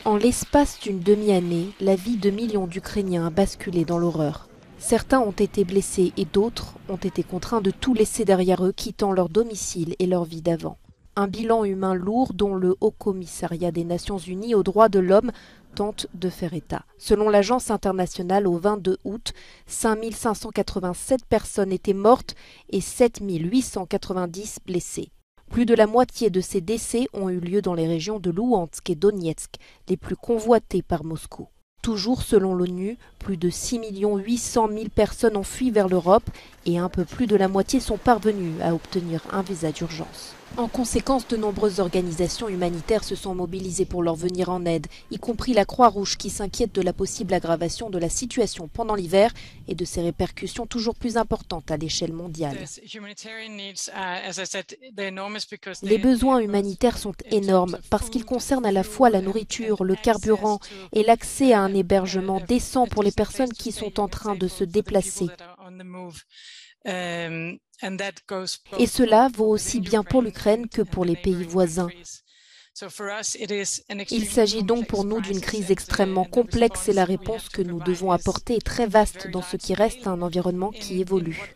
En l'espace d'une demi-année, la vie de millions d'Ukrainiens a basculé dans l'horreur. Certains ont été blessés et d'autres ont été contraints de tout laisser derrière eux, quittant leur domicile et leur vie d'avant. Un bilan humain lourd dont le Haut Commissariat des Nations Unies aux droits de l'homme tente de faire état. Selon l'Agence internationale, au 22 août, 5587 personnes étaient mortes et 7890 blessées. Plus de la moitié de ces décès ont eu lieu dans les régions de Louhansk et Donetsk, les plus convoitées par Moscou. Toujours selon l'ONU, plus de 6 800 000 personnes ont fui vers l'Europe et un peu plus de la moitié sont parvenues à obtenir un visa d'urgence. En conséquence, de nombreuses organisations humanitaires se sont mobilisées pour leur venir en aide, y compris la Croix-Rouge qui s'inquiète de la possible aggravation de la situation pendant l'hiver et de ses répercussions toujours plus importantes à l'échelle mondiale. Les besoins humanitaires sont énormes parce qu'ils concernent à la fois la nourriture, le carburant et l'accès à un hébergement décent pour les personnes qui sont en train de se déplacer. Et cela vaut aussi bien pour l'Ukraine que pour les pays voisins. Il s'agit donc pour nous d'une crise extrêmement complexe et la réponse que nous devons apporter est très vaste dans ce qui reste un environnement qui évolue.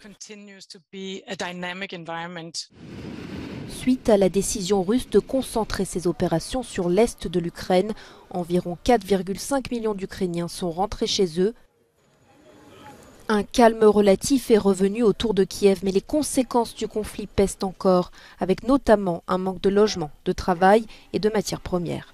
Suite à la décision russe de concentrer ses opérations sur l'est de l'Ukraine, environ 4,5 millions d'Ukrainiens sont rentrés chez eux. Un calme relatif est revenu autour de Kiev, mais les conséquences du conflit pèsent encore, avec notamment un manque de logement, de travail et de matières premières.